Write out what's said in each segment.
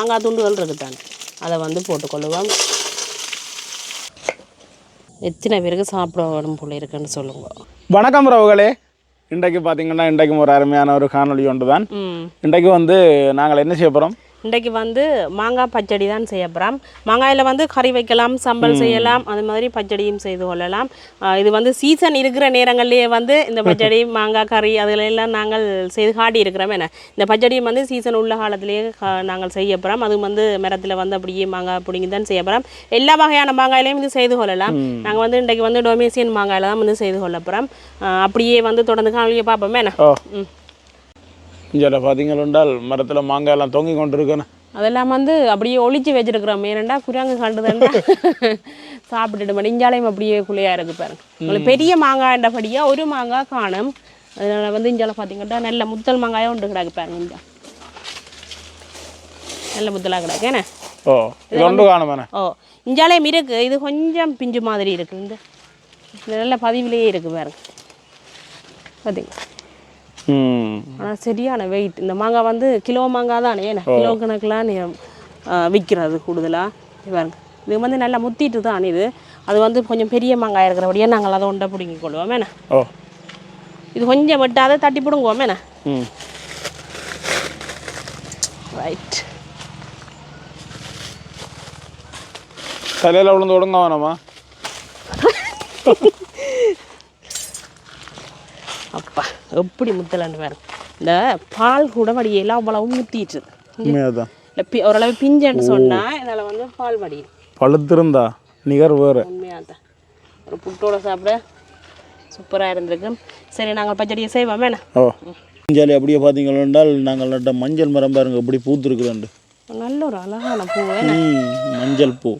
மாங்காய் துண்டுகள் இருக்குதானே அதை வந்து போட்டுக்கொள்ளுவோம். எத்தனை பேருக்கு சாப்பிட வரும் போல இருக்குன்னு சொல்லுங்க. வணக்கம் ரவுகளே. இன்றைக்கு பார்த்தீங்கன்னா இன்றைக்கும் ஒரு அருமையான ஒரு காணொலி ஒன்று தான். இன்றைக்கு வந்து நாங்கள் என்ன செய்ய போகிறோம்? இன்றைக்கு வந்து மாங்காய் பச்சடி தான் செய்ய போகிறோம். மாங்காயில் வந்து கறி வைக்கலாம், சம்பல் செய்யலாம், அது மாதிரி பச்சடியும் செய்து கொள்ளலாம். இது வந்து சீசன் இருக்கிற நேரங்கள்லேயே வந்து இந்த பச்சடி மாங்காய் கறி அதிலெல்லாம் நாங்கள் செய்து காட்டி இருக்கிறோம். என்ன இந்த பச்சடியும் வந்து சீசன் உள்ள காலத்திலேயே நாங்கள் செய்ய போகிறோம். அதுவும் வந்து மரத்தில் வந்து அப்படியே மாங்காய் பிடிங்கி தான் செய்ய போகிறோம். எல்லா வகையான மாங்காயிலையும் இது செய்து கொள்ளலாம். நாங்கள் வந்து இன்றைக்கு வந்து டொமேசியன் மாங்காயில் தான் வந்து செய்து கொள்ள போகிறோம். அப்படியே வந்து தொடர்ந்து காணொலியை பார்ப்போமே. என்ன இங்கே பார்த்தீங்கன்னால் மரத்தில் மாங்காய் எல்லாம் தொங்கி கொண்டு இருக்கணும். அதெல்லாம் வந்து அப்படியே ஒழிச்சு வச்சிருக்கிறோம். ஏனண்டா குரங்கு கண்டுதாண்டா சாப்பிட்டுட்டு மடிஞ்சாலையும் அப்படியே குள்ளையாக இருக்குது பாருங்க. உங்களுக்கு பெரிய மாங்காய்ன்றபடியாக ஒரு மாங்காய் காணும். அதனால் வந்து இஞ்சால பார்த்தீங்கன்னா நல்ல முத்தல் மாங்காயாக உண்டு கிடக்கு பாருங்க. இஞ்சா நல்ல முத்தலாக கிடக்கு. என்ன இஞ்சாலையும் இருக்குது. இது கொஞ்சம் பிஞ்சு மாதிரி இருக்குது. இந்த நல்ல பதிவிலேயே இருக்குது பாருங்க. பார்த்தீங்க ஆனால் சரியான வெயிட். இந்த மாங்காய் வந்து கிலோ மாங்காய் தான். ஏன்னா கிலோ கணக்கெலாம் விற்கிறது கூடுதலாக பாருங்க. இது வந்து நல்லா முத்திட்டு தான் இது. அது வந்து கொஞ்சம் பெரிய மாங்காய் இருக்கிறபடியே நாங்கள் அதை உண்டை பிடிங்கி கொள்வோம். என்ன இது கொஞ்சம் வெட்டாத தட்டி பிடுங்குவோம். என்ன ரைட். தலையில் விழுந்து விடுங்க வேணாமா? அப்பா எப்படி முத்தலான்னு பாருங்க. இந்த பால் கூட வடியெல்லாம் அவ்வளவு முத்திட்டு ஓரளவு பிஞ்சன்னு சொன்னா இதனால வந்து பால் வடியும். பழுத்திருந்தா நிகர் வேறு. உண்மையாதான் ஒரு புட்டோட சாப்பிட சூப்பராக இருந்திருக்கு. சரி நாங்கள் பச்சடியை செய்வோம். என்ன மஞ்சள் அப்படியே பார்த்தீங்கன்னா நாங்கள் நட்ட மஞ்சள் மரம் பாருங்க எப்படி பூத்துருக்குறோண்டு. நல்ல ஒரு அழகான பூ. மஞ்சள் பூ.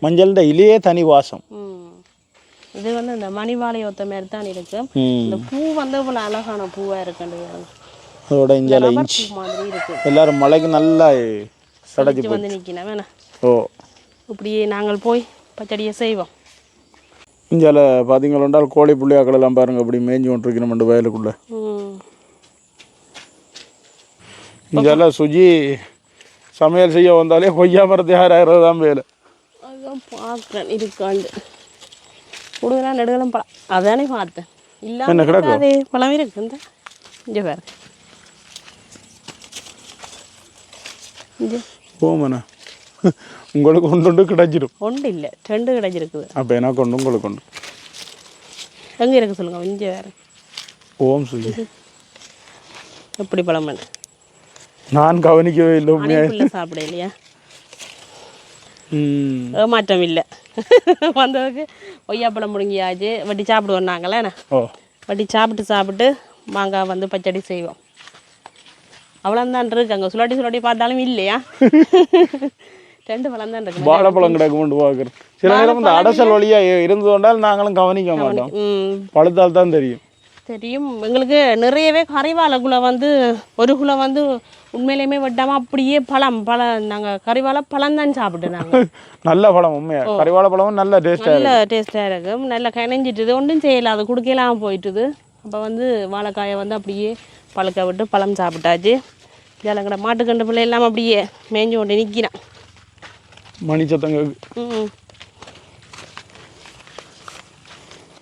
மஞ்சள்ட இலையே தனி வாசம். இது வந்து இந்த மணிவாழை ஒத்த மாதிரி தான் இருக்கு. இந்த பூ வந்து இவ்வளோ அழகான பூவா இருக்குன்னு அதோட இஞ்சால இஞ்சி மாதிரி இருக்கு. எல்லாரும் மலைக்கு நல்லா சடைச்சு வந்து நிற்கணும். வேணா இப்படியே நாங்கள் போய் பச்சடியை செய்வோம். இஞ்சால பார்த்தீங்கன்னா கோழி புள்ளியாக்கள் எல்லாம் பாருங்க அப்படி மேய்ஞ்சி கொண்டிருக்கணும் வயலுக்குள்ள. இஞ்சால சுஜி சமையல் செய்ய வந்தாலே கொய்யா மரத்து 6000 தான் வேலை. அதுதான் பார்க்குறேன் இருக்காண்டு கூடுதலாக நெடுகளும் பழம் அதானே பார்த்தேன். இல்லாமல் அதே பழம் இருக்கு. இந்த இங்கே வேறு போமண்ணா உங்களுக்கு ஒன்று கிடைச்சிடும். ஒன்று இல்லை 2 கிடைச்சிருக்குது. அப்போ எனக்கு ஒன்று உங்களுக்கு ஒன்று எங்கே இருக்கு சொல்லுங்க. இங்கே வேறு ஓம் சுஜி எப்படி பழம் பண்ண நான் கவனிக்கவே இல்லை. சாப்பிட இல்லையா? ஏமாற்றம் இல்லை. வந்ததுக்கு கொய்யாப்பழம் முடுங்கியாச்சு வட்டி சாப்பிடுவோம் நாங்களே. வட்டி சாப்பிட்டு மாங்காய் வந்து பச்சடி செய்வோம். அவ்வளோந்தான் இருக்கு. அங்கே சுலாட்டி பார்த்தாலும் இல்லையா? 2 பழம் தான் இருக்கு. வாழைப்பழம் கிடக்கு கொண்டு பார்க்குறேன். சில நேரம் இந்த அடசல் வழியாக இருந்து கொண்டால் நாங்களும் கவனிக்க மாட்டோம். பழுத்தால் தான் தெரியும். எங்களுக்கு நிறையவே கறிவாழைக்குள்ள வந்து ஒரு குலை வந்து உண்மையிலேயுமே வெட்டாமல் அப்படியே பழம் நாங்கள் கறிவாழை பழம் தான் சாப்பிட்டு நாங்கள். நல்ல பழம் உண்மையாக கறிவாழை பழமும் நல்ல டேஸ்ட்டாக இருக்கும். நல்லா கனைஞ்சிட்டுது. ஒன்றும் செய்யலை. அது குடுக்கலாம் போயிட்டுது. அப்போ வந்து வாழைக்காயை வந்து அப்படியே பழுக்க விட்டு பழம் சாப்பிட்டாச்சு. ஜலங்கட மாட்டுக்கண்டு பிள்ளை இல்லாமல் அப்படியே மேய்ஞ்சு கொண்டு நிற்கிறான். மணி சத்தங்க.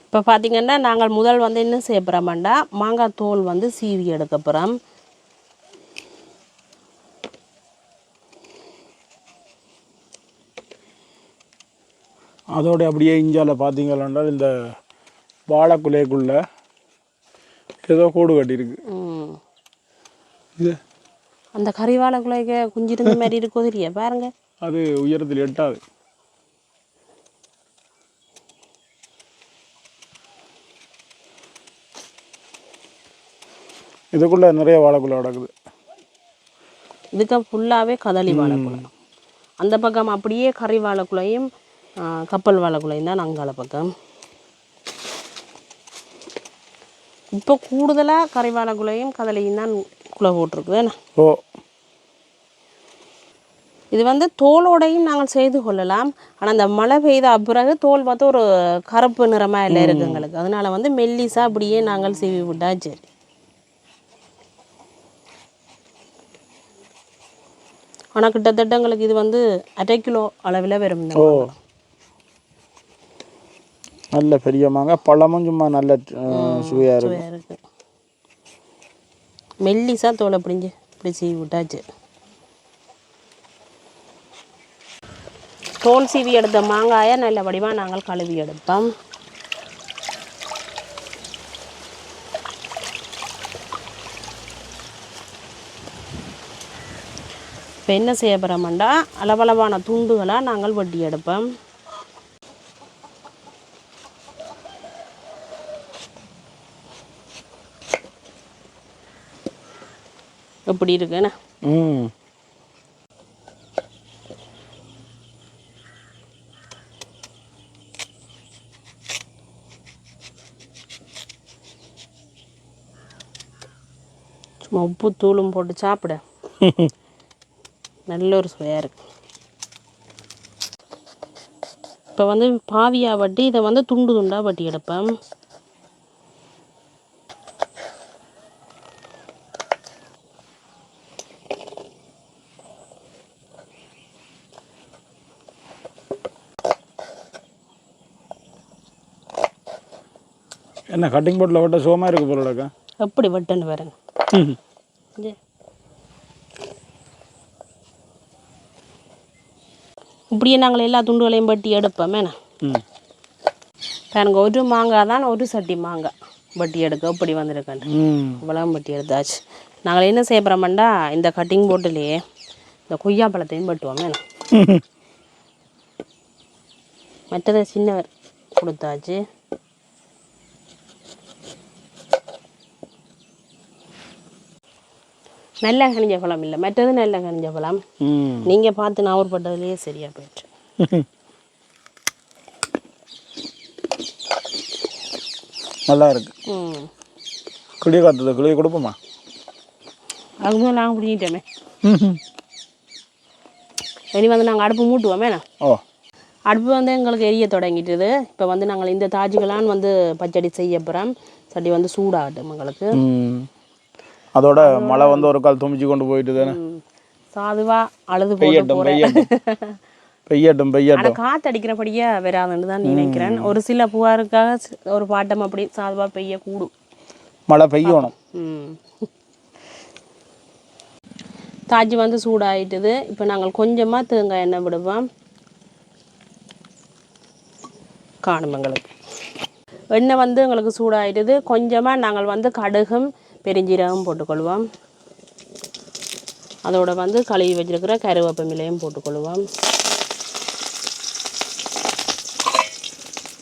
இப்போ பார்த்திங்கன்னா நாங்கள் முதல் வந்து என்ன செய்ய போகிறோம்டா மாங்காய் தோல் வந்து சீவி எடுக்க போகிறோம். அதோட அப்படியே இஞ்சால பார்த்தீங்கன்னா இந்த வாழைக்குலைக்குள்ள ஏதோ கூடு கட்டியிருக்கு. அந்த கறிவாழைக்குலைக்கு குஞ்சிருந்த மாதிரி இருக்கோ தெரியா பாருங்க. அது உயரத்தில் எட்டாது. இதுக்குள்ள நிறைய வாழைக்குலை கிடக்குது. இதுக்கு ஃபுல்லாகவே கதளி வாழைக்குலை. அந்த பக்கம் அப்படியே கறி வாழைக்குலையும் கப்பல் வாழைக்குலையும் தான் அங்கால பக்கம். இப்போ கூடுதலாக கறி வாழைக்குலையும் கதளியும் தான் குலை போட்டிருக்குது. இது வந்து தோலோடையும் நாங்கள் செய்து கொள்ளலாம். ஆனால் அந்த மழை பெய்த பிறகு தோல் பார்த்து ஒரு கருப்பு நிறமாக எல்லாம் இருக்குது எங்களுக்கு. அதனால வந்து மெல்லிசா அப்படியே நாங்கள் சீவி விட்டா சரி. ஆனால் கிட்டத்தட்ட எங்களுக்கு இது வந்து 1/2 கிலோ அளவில் வரும் இந்த ஓ மாங்காய். நல்ல பெரிய மாங்காய், பழமும் சும்மா நல்ல சுவையாக இருக்கும். சுவையாக இருக்குது. மெல்லிசாக தோலை பிடிஞ்சி இப்படி சீவி விட்டாச்சு. தோல் சீவி எடுத்த மாங்காயை நல்ல வடிவாக நாங்கள் கழுவி எடுப்போம். இப்போ என்ன செய்ய போகிறோம்டா, அளவளவான துண்டுகளாக நாங்கள் வெட்டி எடுப்போம். எப்படி இருக்குண்ணா? சும்மா உப்பு தூளும் போட்டு சாப்பிட நல்ல ஒரு சுவையாக இருக்கு. இப்போ வந்து பாவியாக வட்டி இதை வந்து துண்டு துண்டாக வட்டி எடுப்பேன். என்ன கட்டிங் போர்டில் வெட்ட சுகமாக இருக்குது போலக்கா? எப்படி வெட்டுன்னு வரேங்க. இப்படியே நாங்கள் எல்லா துண்டுகளையும் வெட்டி எடுப்போம். என்ன பாருங்க, ஒரு மாங்காய் தான் ஒரு சட்டி மாங்காய் வட்டி எடுக்க இப்படி வந்திருக்கேன். இவ்வளோ வட்டி எடுத்தாச்சு. நாங்கள் என்ன செய்ய போகிறோம்டா, இந்த கட்டிங் போர்டுலேயே இந்த கொய்யா பழத்தையும் வெட்டுவோம். என்ன மற்றதை சின்னவர் கொடுத்தாச்சு. நல்ல கனிஞ்ச பழம் இல்லை, மற்றது நல்ல கனிஞ்ச பழம். நீங்கள் பார்த்து நாவற்பட்டதுலேயே சரியாக போயிட்டு. நல்லா இருக்கு. கிளிய காத்துது, கிளிய கொடுப்போமா? அதுவும் நாங்கள் பிடிக்கிட்டோமே. இனி வந்து நாங்கள் அடுப்பு மூட்டுவோமே. ஓ, அடுப்பு வந்து எங்களுக்கு எரிய தொடங்கிட்டுது. இப்போ வந்து நாங்கள் இந்த தாஜிகளான் வந்து பச்சடி செய்ய போகிறோம். சட்டி வந்து சூடாகட்டும் எங்களுக்கு. அதோட மழை வந்து ஒரு கால் தும்பிச்சு கொண்டு போயிட்டு தானே சாதுவா அழுது போட்டு பெய்யட்டும். ஆனால் காற்று அடிக்கிறபடியே வராதுன்னு தான் நினைக்கிறேன். ஒரு சில புகாருக்காக ஒரு பாட்டம் அப்படி சாதுவா பெய்ய கூடும், மழை பெய்யணும். தாஜி வந்து சூடாயிட்டுது. இப்போ நாங்கள் கொஞ்சமாக தேங்காய் எண்ணெய் விடுவோம். காணும் எங்களுக்கு எண்ணெய் வந்து எங்களுக்கு சூடாயிட்டுது. கொஞ்சமாக நாங்கள் வந்து கடுகும் பெருஞ்சீரகம் போட்டுக்கொள்வோம். அதோட வந்து கழுவி வச்சிருக்கிற கருவேப்பமிலையும் போட்டுக்கொள்வோம்.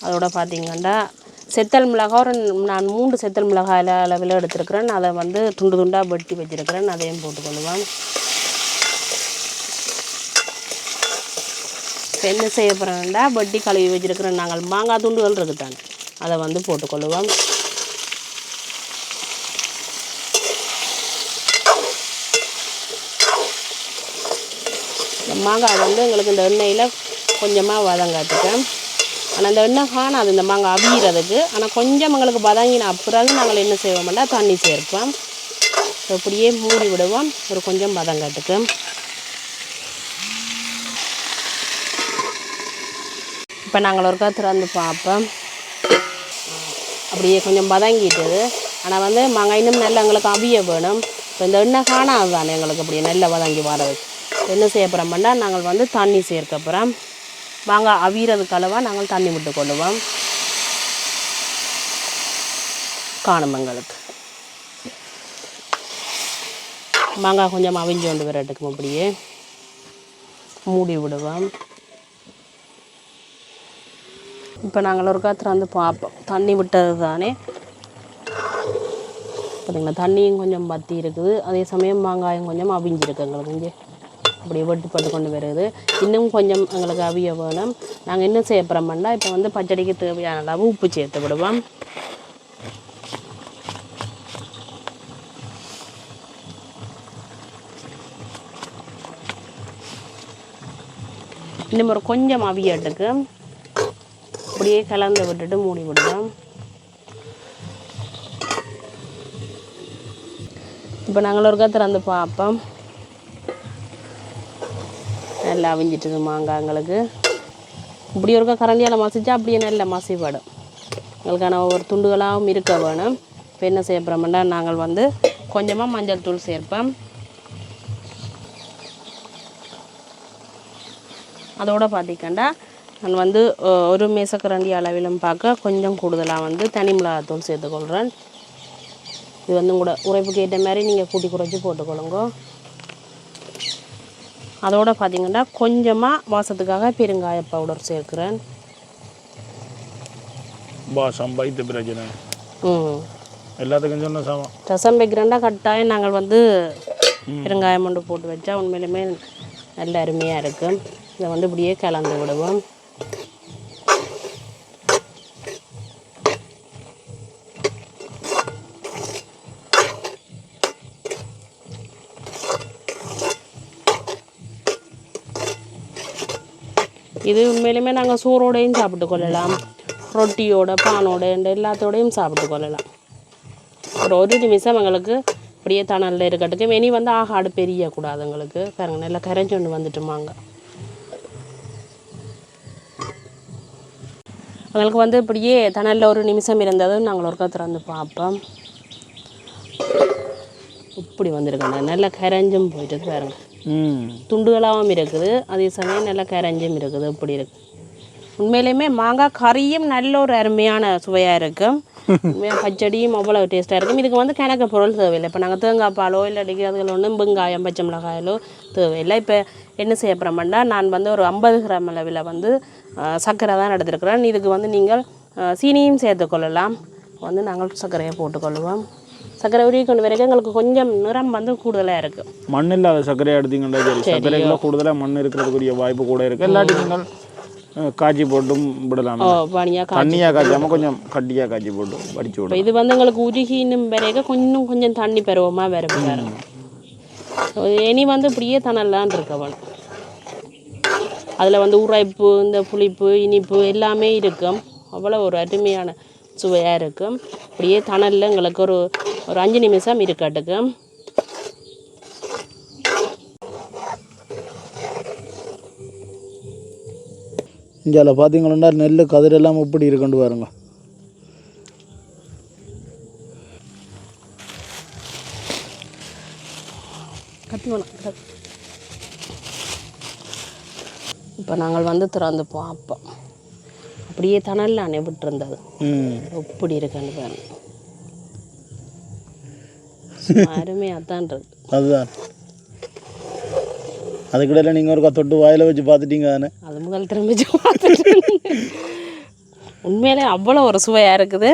அதோட பார்த்திங்கன்னா செத்தல் மிளகாய் நான் 3 செத்தல் மிளகாய் அளவில் எடுத்துருக்கிறேன். அதை வந்து துண்டு துண்டாக வெட்டி வச்சிருக்கிறேன். அதையும் போட்டுக்கொள்வோம். இப்போ என்ன செய்ய போகிறேன்டா, வெட்டி கழுவி வச்சிருக்கிறேன் நாங்கள் மாங்காய் துண்டுகள் இருக்குதான், அதை வந்து போட்டுக்கொள்வோம். மாங்காய் வந்து எங்களுக்கு இந்த எண்ணெயில் கொஞ்சமாக வதங்காட்டுக்கேன். ஆனால் இந்த எண்ணெய் காணாது இந்த மாங்காய் அவியறதுக்கு. ஆனால் கொஞ்சம் எங்களுக்கு வதங்கின பிறகு நாங்கள் என்ன செய்வோம்னா தண்ணி சேர்ப்போம். அப்படியே மூடி விடுவோம் ஒரு கொஞ்சம் வதங்காட்டுக்கு. இப்போ நாங்கள் ஒரு திறந்து பார்ப்போம். அப்படியே கொஞ்சம் வதங்கிட்டுது. ஆனால் வந்து மாங்காய் இன்னும் நல்லா எங்களுக்கு அவிய வேணும். இப்போ இந்த எண்ணெய் காணாது தானே எங்களுக்கு அப்படியே நல்லா வதங்கி வரதுக்கு. என்ன செய்ய போகிறோம்னா நாங்கள் வந்து தண்ணி சேர்க்க போகிறோம். மாங்காய் அவியறதுக்கு அளவாக நாங்கள் தண்ணி விட்டு கொள்ளுவோம். காணும் எங்களுக்கு மாங்காய் கொஞ்சம் அவிஞ்சு கொண்டு வரட்டுக்கும் அப்படியே மூடி விடுவோம். இப்போ நாங்கள் ஒரு திறந்து பார்ப்போம். தண்ணி விட்டது தானே பார்த்திங்களா, தண்ணியும் கொஞ்சம் பற்றி இருக்குது. அதே சமயம் மாங்காயும் கொஞ்சம் அவிஞ்சிருக்கு எங்களுக்கு. இங்கே அப்படியே வெட்டுப்பட்டு கொண்டு வருது. இன்னும் கொஞ்சம் எங்களுக்கு அவிய வேணும். நாங்கள் என்ன செய்ய போகிறோம்னா இப்போ வந்து பச்சடிக்கு தேவையான அளவு உப்பு சேர்த்து விடுவோம். இன்னும் ஒரு கொஞ்சம் அவியட்டுக்கு அப்படியே கலந்து விட்டுட்டு மூடி விடுவோம். இப்போ நாங்கள் ஒரு திறந்து பார்ப்போம். நல்லா அவிஞ்சிட்டுது மாங்காய் எங்களுக்கு. இப்படி ஒருக்கா கரண்டியால் மசிச்சா அப்படியே நல்ல மசிப்படும். எங்களுக்கான ஒவ்வொரு துண்டுகளாகவும் இருக்க வேணும். இப்போ என்ன செய்ய போகிறோம்னா நாங்கள் வந்து கொஞ்சமாக மஞ்சள் தூள் சேர்ப்போம். அதோடு பார்த்திங்கன்னா நான் வந்து ஒரு மேசக்கரண்டி அளவிலும் பார்க்க கொஞ்சம் கூடுதலாக வந்து தனி மிளகாத்தூள் சேர்த்துக்கொள்கிறேன். இது வந்து கூட உரைப்புக்கு ஏற்ற மாதிரி நீங்கள் கூட்டி குறைச்சி போட்டுக்கொள்ளுங்க. அதோடு பார்த்திங்கன்னா கொஞ்சமாக வாசத்துக்காக பெருங்காய பவுடர் சேர்க்குறேன். வாசம் வைத்த பிரச்சனை எல்லாத்துக்கும் சொன்ன சாமான் ரசம் வைக்கிறேன்டா கட்டாயம் நாங்கள் வந்து பெருங்காயம் கொண்டு போட்டு வச்சா உண்மையிலுமே நல்ல அருமையாக இருக்கும். இதை வந்து இப்படியே கலந்து விடுவோம். இது உண்மையிலுமே நாங்கள் சோறோடையும் சாப்பிட்டு கொள்ளலாம், ரொட்டியோட பானோட எல்லாத்தோடையும் சாப்பிட்டு கொள்ளலாம். ஒரு நிமிஷம் எங்களுக்கு அப்படியே தணலில் இருக்கட்டுக்கு இனி வந்து ஆகாடு பெரியக்கூடாது எங்களுக்கு. பாருங்க நல்லா கரைஞ்சொண்டு வந்துட்டுமாங்க. எங்களுக்கு வந்து இப்படியே தணலில் ஒரு நிமிஷம் இருந்ததும் நாங்கள் ஒருக்கா திறந்து பார்ப்போம். இப்படி வந்துருக்கேன் நல்லா கரைஞ்சும் போயிட்டு பாருங்க. துண்டுகளாகவும் இருக்குது, அதே சமயம் நல்லா கரைஞ்சும் இருக்குது. இப்படி இருக்கு. உண்மையிலையுமே மாங்காய் கறியும் நல்ல ஒரு அருமையான சுவையாக இருக்கும். பச்சடியும் அவ்வளோ டேஸ்ட்டாக இருக்கும். இதுக்கு வந்து கணக்கு பொருள் தேவையில்லை. இப்போ நாங்கள் தேங்காய் பாலோ இல்லை அதுகள் ஒன்றும் வெங்காயம் பச்சை மிளகாயலோ தேவையில்லை. இப்போ என்ன செய்ய போகிறோம்னா நான் வந்து ஒரு 50 கிராம் அளவில் வந்து சர்க்கரை தான் எடுத்துருக்குறேன். இதுக்கு வந்து நீங்கள் சீனியும் சேர்த்துக்கொள்ளலாம். வந்து நாங்கள் சர்க்கரையை போட்டுக்கொள்ளுவோம். சர்க்கரை உருகி கொண்டு வரைக்கும் எங்களுக்கு கொஞ்சம் நிறம் வந்து கூடுதலாக இருக்குது. மண் இல்லாத சர்க்கரையை எடுத்தீங்கன்னா சரி, சர்க்கரைக்குள்ள கூடுதலாக மண் இருக்கிறதுக்குரிய வாய்ப்பு கூட இருக்குது. இல்லாட்டி நீங்கள் காய்ச்சி போட்டும் விடலாம். தண்ணியாக காய்ச்சாமல் கொஞ்சம் கட்டியாக காய்ச்சி போட்டு வடிச்சு விடும். இது வந்து எங்களுக்கு உருகினும் வரைக்கும் கொஞ்சம் தண்ணி பருவமாக வரும். இனி வந்து இப்படியே தணல்லான் இருக்கவன். அதில் வந்து உரைப்பு, இந்த புளிப்பு, இனிப்பு எல்லாமே இருக்கும். அவ்வளோ ஒரு அருமையான சுவையாக இருக்கும். அப்படியே தணலில் எங்களுக்கு ஒரு 5 நிமிஷம் இருக்கட்டுக்கு. இங்கே பார்த்தீங்கன்னா நெல் கதிரெல்லாம் எப்படி இருக்குன்னு பாருங்க. இப்போ நாங்கள் வந்து திறந்து பார்ப்போம். அப்படியே தணலில் அணைவிட்டுருந்தது எப்படி இருக்குன்னு பாருங்க. அருமையாக தான் இருக்கு. அதுதான் அதுக்கிடையில் நீங்கள் ஒரு தொட்டு வாயில் வச்சு பார்த்துட்டீங்க தானே? அது முதல் திரும்பி பார்த்துட்டு உண்மையிலே அவ்வளோ ஒரு சுவையாக இருக்குது.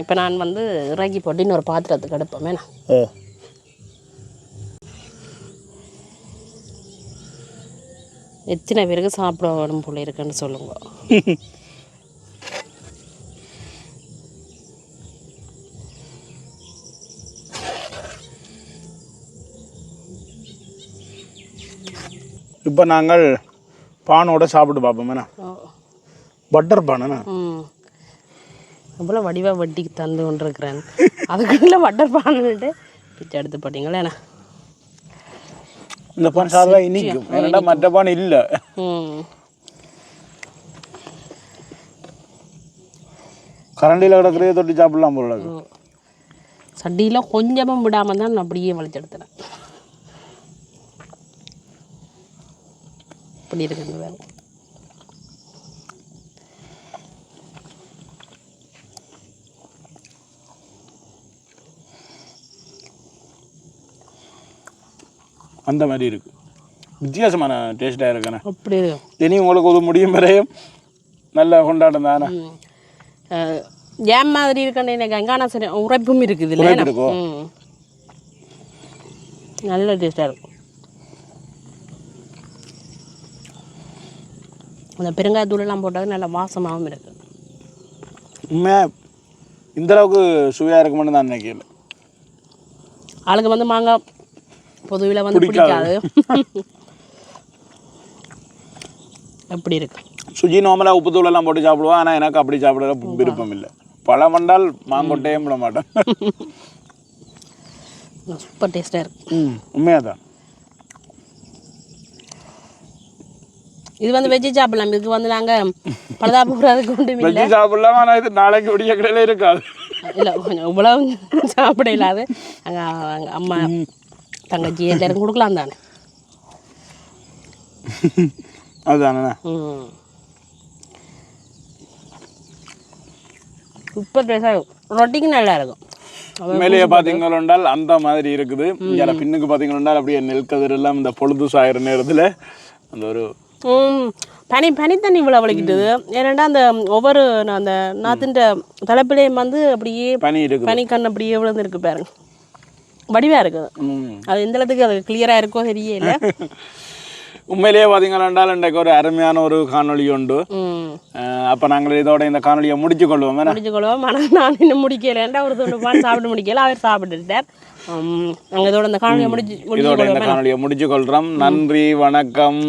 இப்போ நான் வந்து இறக்கி போட்டு இன்னொரு பாத்திரத்துக்கு எடுப்போமே. ஓ, எத்தனை பேருக்கு சாப்பிட வேணும் போல இருக்குன்னு சொல்லுங்க. இப்போ நாங்கள் பானோட சாப்பிட்டு பார்ப்போமேண்ணா. பட்டர் பானண்ணா. அவ்வளோ வடிவாக வட்டிக்கு தந்து கொண்டிருக்கிறேன். அதுக்குள்ள பட்டர் பானுன்ட்டு பிச்சை எடுத்து போட்டிங்களேண்ணா. இந்த பான் சாதம் இனிக்கும், ஏன்னா மற்ற பான் இல்லை. கரண்டியில் கிடக்கிறதே தொட்டி சாப்பிடலாம் போல. சட்டியில் கொஞ்சமும் விடாமல் தான் நான் அப்படியே வலிச்செடுத்துறேன். இப்படி இருக்குது வேலை. அந்த மாதிரி இருக்கு, வித்தியாசமான டேஸ்ட்டாக இருக்குண்ணே. அப்படி இருக்கு. இனி உங்களுக்கு ஒரு முடியும் வரையும் நல்ல கொண்டாட்டம் தானே. ஜாம் மாதிரி இருக்கேன் எனக்கு. அங்கான சரி உரைப்பும் இருக்குது இல்லை, நல்ல டேஸ்ட்டாக இருக்கும். அந்த பெருங்காயத்தூளெல்லாம் போட்டால் நல்ல வாசமாகவும் இருக்குது. உண்மையாக இந்தளவுக்கு சுவையாக இருக்குமென்னு நான் நினைக்கிறேன். ஆளுக்கு வந்து மாங்காய் பொதுவில் வந்து பிடிக்காது. எப்படி இருக்கு? சுஜி நார்மலாக உப்பு தூளெல்லாம் போட்டு சாப்பிடுவோம். ஆனால் எனக்கு அப்படி சாப்பிட விருப்பம் இல்லை. பழம் வந்தால் மாங்கொட்டையே விட மாட்டேன். சூப்பர் டேஸ்ட்டாக இருக்கு. உண்மையாக தான். இது வந்து வெஜ்ஜு சாப்பிடலாம். இதுக்கு வந்து நாங்கள் பழுதா போகிறதுக்கு ஒன்றும் இல்லை. வெஜ்ஜு சாப்பிடலாம், ஆனால் இது நாளைக்கு விடிய கடையில் இருக்காது. இல்லை கொஞ்சம் இவ்வளவு சாப்பிட இல்லாது அங்கே அம்மா தங்கச்சி எல்லாரும் கொடுக்கலாம் தானே. அதுதானே. சூப்பர் டேஸ்டாக ரொட்டிக்கு நல்லா இருக்கும். மேலேயே பார்த்தீங்கன்னா அந்த மாதிரி இருக்குது. இங்கே பின்னுக்கு பார்த்தீங்கன்னா அப்படியே நெல்கதிர் எல்லாம் இந்த பொழுது சாயிற நேரத்தில் அந்த ஒரு பனி தண்ணி இவ்வளோ வலிக்கிட்டது. ஏன்னாண்டா அந்த ஒவ்வொரு அந்த நாத்தின் தலைப்பிலையும் வந்து அப்படியே பனிக்கண் அப்படியே விழுந்துருக்கு பாருங்க. வடிவாக இருக்குது. அது எந்த அளவுக்கு அது கிளியராக இருக்கோ தெரியல. உண்மையிலேயே பார்த்தீங்கன்னா இன்றைக்கு ஒரு அருமையான ஒரு காணொலி உண்டு. அப்போ நாங்கள் இதோட இந்த காணொலியை முடிச்சுக்கொள்வோம். ஆனால் நான் இன்னும் முடிக்கலேன்டா ஒரு தொண்டு சாப்பிட்டு முடிக்கல. அவர் சாப்பிட்டுட்டார். நாங்கள் இதோட இந்த காணொலியை முடிச்சு இதோட இந்த காணொலியை முடிச்சுக்கொள்கிறோம். நன்றி, வணக்கம்.